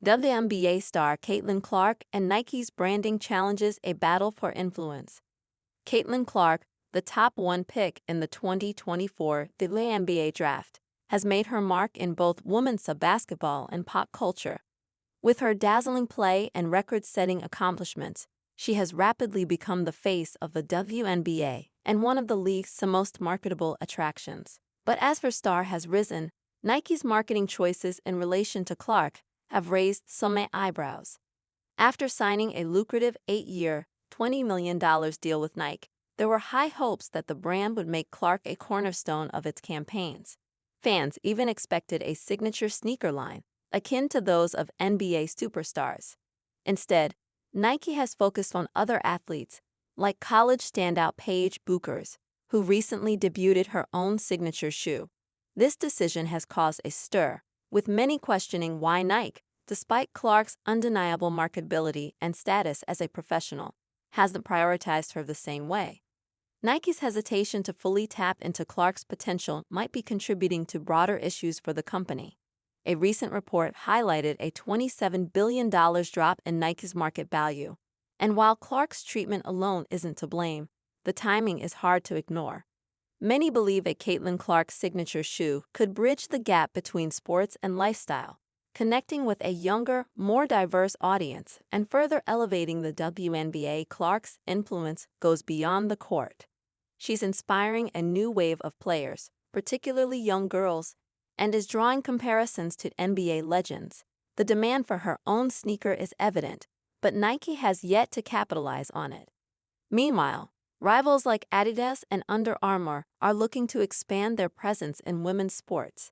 WNBA star Caitlin Clark and Nike's branding challenges a battle for influence. Caitlin Clark, the top 1 pick in the 2024 WNBA draft, has made her mark in both women's basketball and pop culture. With her dazzling play and record-setting accomplishments, she has rapidly become the face of the WNBA and one of the league's most marketable attractions. But as her star has risen, Nike's marketing choices in relation to Clark have raised some eyebrows. After signing a lucrative 8-year, $20 million deal with Nike, there were high hopes that the brand would make Clark a cornerstone of its campaigns. Fans even expected a signature sneaker line, akin to those of NBA superstars. Instead, Nike has focused on other athletes, like college standout Paige Bueckers, who recently debuted her own signature shoe. This decision has caused a stir, with many questioning why Nike, despite Clark's undeniable marketability and status as a professional, hasn't prioritized her the same way. Nike's hesitation to fully tap into Clark's potential might be contributing to broader issues for the company. A recent report highlighted a $27 billion drop in Nike's market value. And while Clark's treatment alone isn't to blame, the timing is hard to ignore. Many believe a Caitlin Clark signature shoe could bridge the gap between sports and lifestyle, connecting with a younger, more diverse audience and further elevating the WNBA. Clark's influence goes beyond the court. She's inspiring a new wave of players, particularly young girls, and is drawing comparisons to NBA legends. The demand for her own sneaker is evident, but Nike has yet to capitalize on it. Meanwhile, rivals like Adidas and Under Armour are looking to expand their presence in women's sports,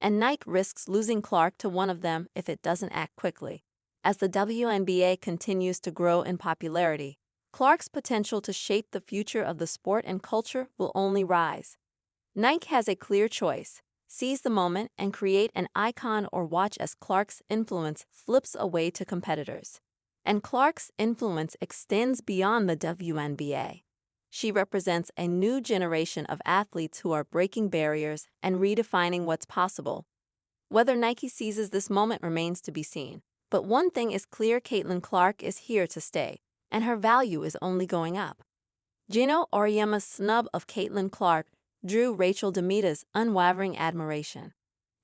and Nike risks losing Clark to one of them if it doesn't act quickly. As the WNBA continues to grow in popularity, Clark's potential to shape the future of the sport and culture will only rise. Nike has a clear choice: seize the moment and create an icon, or watch as Clark's influence flips away to competitors. And Clark's influence extends beyond the WNBA. She represents a new generation of athletes who are breaking barriers and redefining what's possible. Whether Nike seizes this moment remains to be seen, but one thing is clear: Caitlin Clark is here to stay, and her value is only going up. Gino Auriemma's snub of Caitlin Clark drew Rachel Demita's unwavering admiration.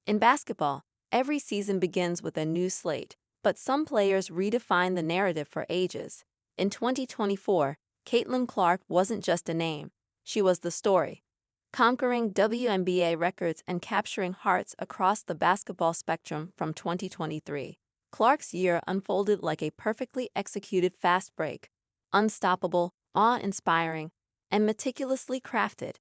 In basketball, every season begins with a new slate, but some players redefine the narrative for ages. In 2024, Caitlin Clark wasn't just a name, she was the story. Conquering WNBA records and capturing hearts across the basketball spectrum from 2023, Clark's year unfolded like a perfectly executed fast break, unstoppable, awe-inspiring, and meticulously crafted.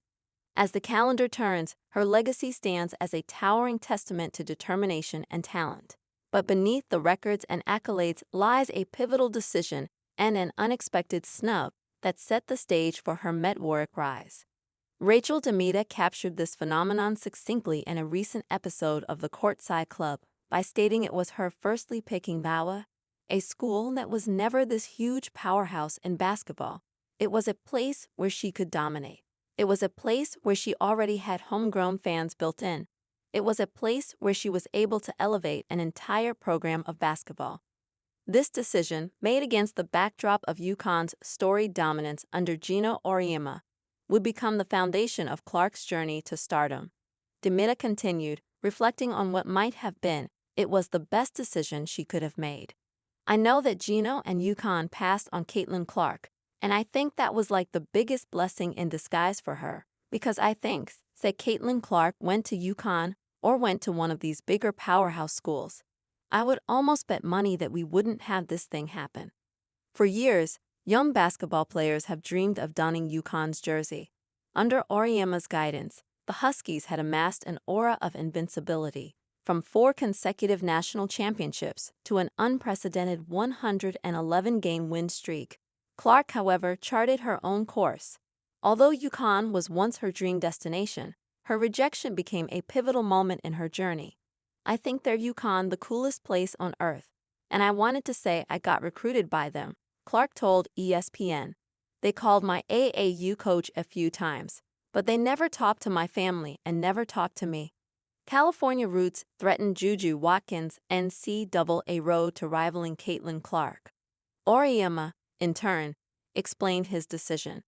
As the calendar turns, her legacy stands as a towering testament to determination and talent. But beneath the records and accolades lies a pivotal decision and an unexpected snub that set the stage for her meteoric rise. Rachel Demita captured this phenomenon succinctly in a recent episode of The Courtside Club by stating it was her firstly picking WNBA, a school that was never this huge powerhouse in basketball. It was a place where she could dominate. It was a place where she already had homegrown fans built in. It was a place where she was able to elevate an entire program of basketball. This decision, made against the backdrop of UConn's storied dominance under Gino Auriemma, would become the foundation of Clark's journey to stardom. Demita continued, reflecting on what might have been: it was the best decision she could have made. I know that Gino and UConn passed on Caitlin Clark, and I think that was like the biggest blessing in disguise for her, because I think, say Caitlin Clark went to UConn or went to one of these bigger powerhouse schools, I would almost bet money that we wouldn't have this thing happen. For years, young basketball players have dreamed of donning UConn's jersey. Under Auriemma's guidance, the Huskies had amassed an aura of invincibility, from 4 consecutive national championships to an unprecedented 111-game win streak. Clark, however, charted her own course. Although UConn was once her dream destination, her rejection became a pivotal moment in her journey. I think they're UConn the coolest place on earth, and I wanted to say I got recruited by them, Clark told ESPN. They called my AAU coach a few times, but they never talked to my family and never talked to me. California roots threaten Juju Watkins' NCAA road to rivaling Caitlin Clark. Auriemma, in turn, explained his decision.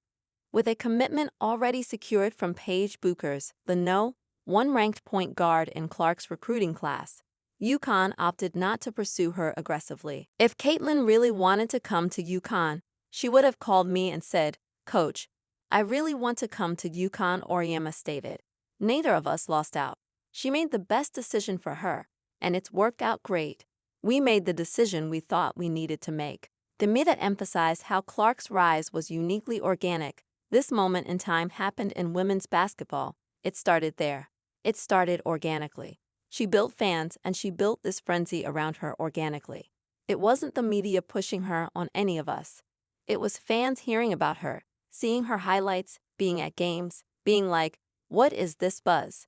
With a commitment already secured from Paige Buchers, the No. 1 ranked point guard in Clark's recruiting class, UConn opted not to pursue her aggressively. If Caitlin really wanted to come to UConn, she would have called me and said, "Coach, I really want to come to UConn," Auriemma stated. Neither of us lost out. She made the best decision for her, and it's worked out great. We made the decision we thought we needed to make. The media emphasized how Clark's rise was uniquely organic. This moment in time happened in women's basketball. It started there. It started organically. She built fans, and she built this frenzy around her organically. It wasn't the media pushing her on any of us. It was fans hearing about her, seeing her highlights, being at games, being like, "What is this buzz?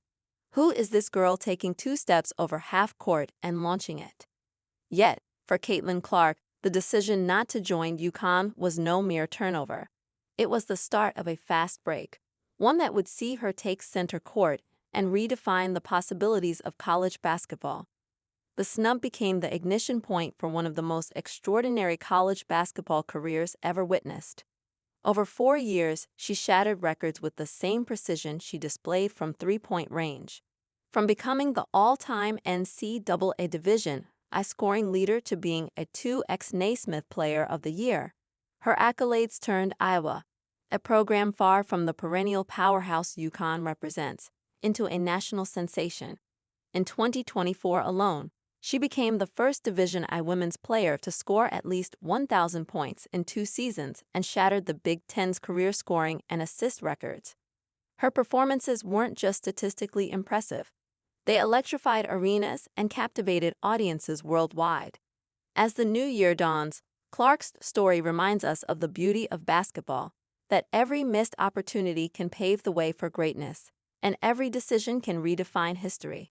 Who is this girl taking 2 steps over half court and launching it?" Yet, for Caitlin Clark, the decision not to join UConn was no mere turnover. It was the start of a fast break, one that would see her take center court and redefine the possibilities of college basketball. The snub became the ignition point for one of the most extraordinary college basketball careers ever witnessed. Over 4 years, she shattered records with the same precision she displayed from three-point range. From becoming the all-time NCAA Division I scoring leader to being a 2x Naismith Player of the Year, her accolades turned Iowa, a program far from the perennial powerhouse UConn represents, into a national sensation. In 2024 alone, she became the first Division I women's player to score at least 1,000 points in 2 seasons and shattered the Big Ten's career scoring and assist records. Her performances weren't just statistically impressive. They electrified arenas and captivated audiences worldwide. As the new year dawns, Clark's story reminds us of the beauty of basketball, that every missed opportunity can pave the way for greatness, and every decision can redefine history.